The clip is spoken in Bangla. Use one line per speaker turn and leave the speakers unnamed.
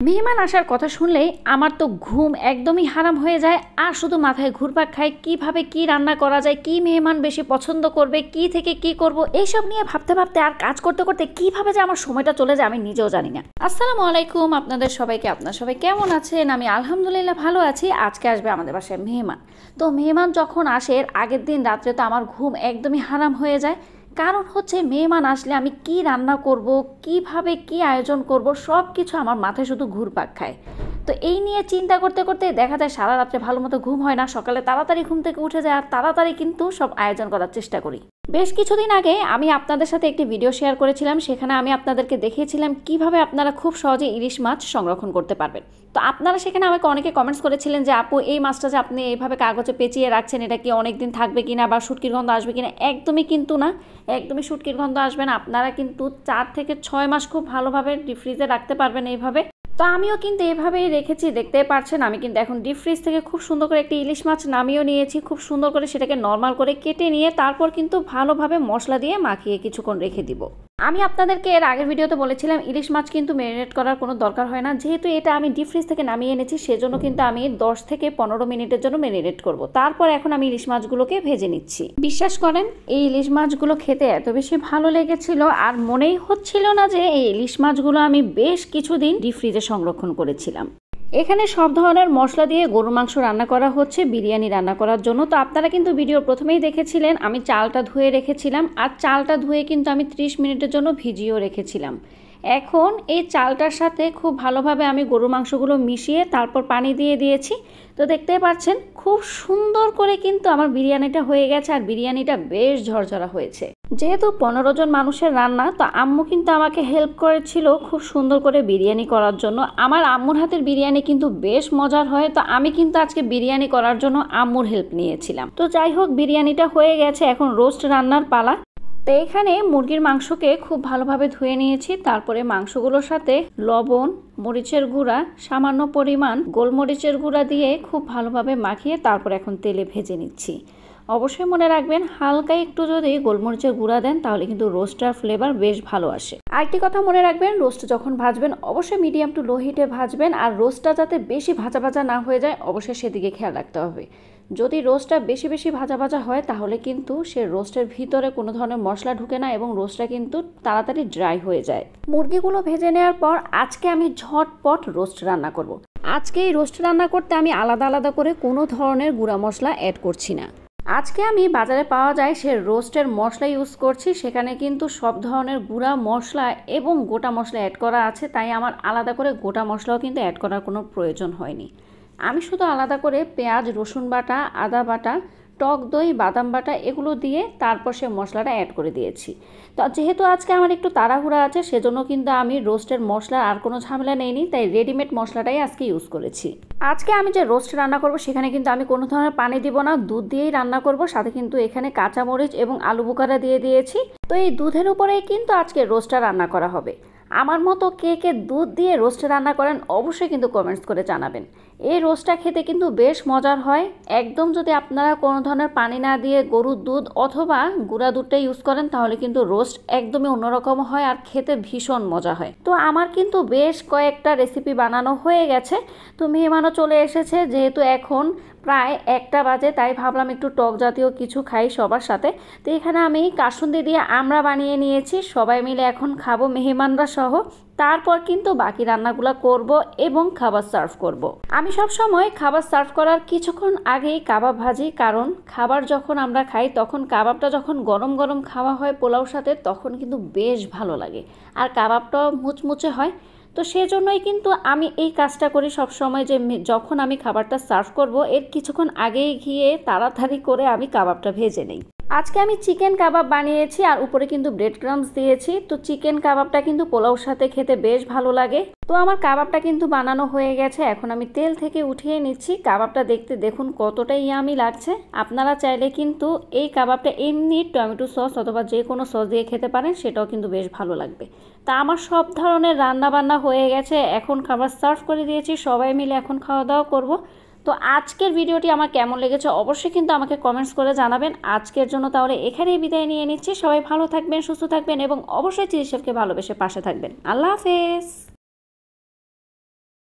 মেহমান আসার কথা শুনলেই আমার তো ঘুম একদমই হারাম হয়ে যায় আর শুধু মাথায় ঘুরপাক খায় কিভাবে কি রান্না করা যায়, কি মেহমান বেশি পছন্দ করবে, কি থেকে কি করব, এইসব নিয়ে ভাবতে ভাবতে আর কাজ করতে করতে কিভাবে যে আমার সময়টা চলে যায় আমি নিজেও জানি না। আসসালামু আলাইকুম আপনাদের সবাইকে। আপনারা সবাই কেমন আছেন? আমি আলহামদুলিল্লাহ ভালো আছি। আজকে আসবে আমাদের বাসায় মেহমান। তো মেহমান যখন আসে এর আগের দিন রাত্রে তো আমার ঘুম একদমই হারাম হয়ে যায়। কারণ হচ্ছে মেহমান আসলে আমি কি রান্না করব, কিভাবে কি আয়োজন করব, সব কিছু আমার মাথায় শুধু ঘুরপাক খায়। তো এই নিয়ে চিন্তা করতে করতে দেখা যায় সারা রাত্রে ভালো মতো ঘুম হয় না, সকালে তাড়াতাড়ি ঘুম থেকে উঠে যায় আর তাড়াতাড়ি কিন্তু সব আয়োজন করার চেষ্টা করি। বেশ কিছুদিন আগে আমি আপনাদের সাথে একটি ভিডিও শেয়ার করেছিলাম, সেখানে আমি আপনাদেরকে দেখিয়েছিলাম কিভাবে আপনারা খুব সহজে ইলিশ মাছ সংরক্ষণ করতে পারবেন। তো আপনারা সেখানে আমাকে অনেকে কমেন্টস করেছিলেন যে আপু এই মাছটা যে আপনি এইভাবে কাগজে পেঁচিয়ে রাখছেন এটা কি অনেক দিন থাকবে কিনা বা শুটকির গন্ধ আসবে কিনা। একদমই কিন্তু না, একদমই শুটকির গন্ধ আসবে না। আপনারা কিন্তু 4 থেকে 6 মাস খুব ভালোভাবে ডিপ ফ্রিজে রাখতে পারবেন এইভাবে। তো আমিও কিন্তু এভাবেই রেখেছি, দেখতেই পারছেন। আমি কিন্তু এখন ডিপ ফ্রিজ থেকে খুব সুন্দর করে একটি ইলিশ মাছ নামিয়েও নিয়েছি, খুব সুন্দর করে সেটাকে নর্মাল করে কেটে নিয়ে তারপর কিন্তু ভালোভাবে মশলা দিয়ে মাখিয়ে কিছুক্ষণ রেখে দিব। আমি আপনাদেরকে এর আগের ভিডিওতে বলেছিলাম ইলিশ মাছ কিন্তু ম্যারিনেট করার কোনো দরকার হয় না, যেহেতু এটা আমি ডিপ ফ্রিজ থেকে নামিয়ে এনেছি সেজন্য কিন্তু আমি 10 থেকে 15 মিনিটের জন্য ম্যারিনেট করব। তারপর এখন আমি ইলিশ মাছগুলোকে ভেজে নিচ্ছি। বিশ্বাস করেন এই ইলিশ মাছগুলো খেতে এত বেশি ভালো লেগেছিল আর মনেই হচ্ছিল না যে এই ইলিশ মাছগুলো আমি বেশ কিছুদিন ডিপ ফ্রিজে সংরক্ষণ করেছিলাম। এখানে সব ধরনের মশলা দিয়ে গরুর মাংস রান্না করা হচ্ছে বিরিয়ানি রান্না করার জন্য। তো আপনারা কিন্তু ভিডিওর প্রথমেই দেখেছিলেন আমি চালটা ধুয়ে রেখেছিলাম আর চালটা ধুয়ে কিন্তু আমি 30 মিনিটের জন্য ভিজিয়েও রেখেছিলাম। এখন এই চালটার সাথে খুব ভালোভাবে আমি গরুর মাংসগুলো মিশিয়ে তারপর পানি দিয়ে দিয়েছি। তো দেখতেই পাচ্ছেন খুব সুন্দর করে কিন্তু আমার বিরিয়ানিটা হয়ে গেছে আর বিরিয়ানিটা বেশ ঝরঝরা হয়েছে। যেহেতু 15 জন মানুষের রান্না, তো আম্মু কিন্তু আমাকে হেল্প করেছিল খুব সুন্দর করে বিরিয়ানি করার জন্য। আমার আম্মুর হাতের বিরিয়ানি কিন্তু বেশ মজার হয়, তো আমি কিন্তু আজকে বিরিয়ানি করার জন্য আম্মুর হেল্প নিয়েছিলাম। তো যাই হোক বিরিয়ানিটা হয়ে গেছে, এখন রোস্ট রান্নার পালা। তো এখানে মুরগির মাংসকে খুব ভালোভাবে ধুয়ে নিয়েছি, তারপরে মাংসগুলোর সাথে লবণ, মরিচের গুঁড়া, সামান্য পরিমাণ গোলমরিচের গুঁড়া দিয়ে খুব ভালোভাবে মাখিয়ে তারপর এখন তেলে ভেজে নিচ্ছি। অবশ্যই মনে রাখবেন হালকা একটু যদি গোলমরিচের গুঁড়া দেন তাহলে কিন্তু রোস্টার ফ্লেভার বেশ ভালো আসে। আরেকটি কথা মনে রাখবেন, রোস্ট যখন ভাজবেন অবশ্যই মিডিয়াম টু লো হিটে ভাজবেন আর রোস্টটা যাতে বেশি ভাজা ভাজা না হয়ে যায় অবশ্যই সেদিকে খেয়াল রাখতে হবে। যদি রোস্টটা বেশি বেশি ভাজা ভাজা হয় তাহলে কিন্তু সে রোস্টের ভিতরে কোনো ধরনের মশলা ঢুকে না এবং রোস্টটা কিন্তু তাড়াতাড়ি ড্রাই হয়ে যায়। মুরগিগুলো ভেজে নেওয়ার পর আজকে আমি ঝটপট রোস্ট রান্না করব। আজকে এই রোস্ট রান্না করতে আমি আলাদা আলাদা করে কোনো ধরনের গুঁড়া মশলা অ্যাড করছি না। আজকে আমি বাজারে পাওয়া যায় সে রোস্টের মশলা ইউজ করছি, সেখানে কিন্তু সব ধরনের গুঁড়া মশলা এবং গোটা মশলা অ্যাড করা আছে, তাই আমার আলাদা করে গোটা মশলাও কিন্তু অ্যাড করার কোনো প্রয়োজন হয়নি। আমি শুধু আলাদা করে পেঁয়াজ, রসুন বাটা, আদা বাটা, টক দই, বাদাম বাটা এগুলো দিয়ে তারপর সে মশলাটা অ্যাড করে দিয়েছি। তো যেহেতু আজকে আমার একটু তাড়াহুড়া আছে সেজন্য কিন্তু আমি রোস্টের মশলার আর কোনো ঝামেলা নেইনি, তাই রেডিমেড মশলাটাই আজকে ইউজ করেছি। আজকে আমি যে রোস্ট রান্না করব সেখানে কিন্তু আমি কোনো ধরনের পানি দিব না, দুধ দিয়েই রান্না করব। সাথে কিন্তু এখানে কাঁচামরিচ এবং আলু বোখারা দিয়ে দিয়েছি। তো এই দুধের উপরেই কিন্তু আজকে রোস্টটা রান্না করা হবে। আমার মতো কে কে দুধ দিয়ে রোস্ট রান্না করেন অবশ্যই কিন্তু কমেন্টস করে জানাবেন। এই রোস্টটা খেতে কিন্তু বেশ মজার হয়। একদম যদি আপনারা কোনো ধরনের পানি না দিয়ে গরুর দুধ অথবা গুঁড়া দুধটা ইউজ করেন তাহলে কিন্তু রোস্ট একদমই অন্যরকম হয় আর খেতে ভীষণ মজা হয়। তো আমার কিন্তু বেশ কয়েকটা রেসিপি বানানো হয়ে গেছে। তো মেহমানও চলে এসেছে, যেহেতু এখন প্রায় 1টা বাজে তাই ভাবলাম একটু টক জাতীয় কিছু খাই সবার সাথে। তো এখানে আমি কাসুন্দি দিয়ে আমড়া বানিয়ে নিয়েছি, সবাই মিলে এখন খাবো মেহমানরা সহ। তারপর কিন্তু বাকি রান্নাগুলো করব এবং খাবার সার্ভ করব। আমি সব সময় খাবার সার্ভ করার কিছুক্ষণ আগেই কাবাব ভাজি, কারণ খাবার যখন আমরা খাই তখন কাবাবটা যখন গরম গরম খাওয়া হয় পোলাওর সাথে তখন কিন্তু বেশ ভালো লাগে আর কাবাবটাও মুচমুচে হয়। তো সেজন্যই কিন্তু আমি এই কাজটা করি সব সময়, যে যখন আমি খাবারটা সার্ভ করব এর কিছুক্ষণ আগেই গিয়ে তাড়াতাড়ি করে আমি কাবাবটা ভেজে নেই। আজকে আমি চিকেন কাবাব বানিয়েছি আর উপরে কিন্তু ব্রেড ক্রাম্বস দিয়েছি। তো চিকেন কাবাবটা কিন্তু পোলাওর সাথে খেতে বেশ ভালো লাগে। তো আমার কাবাবটা কিন্তু বানানো হয়ে গেছে, এখন আমি তেল থেকে উঠিয়ে নিচ্ছি। কাবাবটা দেখতে দেখুন কতটা ইয়ামি লাগছে। আপনারা চাইলে কিন্তু এই কাবাবটা এমনি টমেটো সস অথবা যে কোনো সস দিয়ে খেতে পারেন, সেটাও কিন্তু বেশ ভালো লাগবে। তা আমার সব ধরনের রান্না বান্না হয়ে গেছে, এখন খাবার সার্ভ করে দিয়েছি, সবাই মিলে এখন খাওয়া দাওয়া করব। তো আজকের ভিডিওটি আমার কেমন লেগেছে অবশ্যই কিন্তু আমাকে কমেন্টস করে জানাবেন। আজকের জন্য তাহলে এখানেই বিদায় নিয়ে নিচ্ছি। সবাই ভালো থাকবেন, সুস্থ থাকবেন এবং অবশ্যই চিলি শেফকে ভালোবেসে পাশে থাকবেন। আল্লাহ হাফেজ।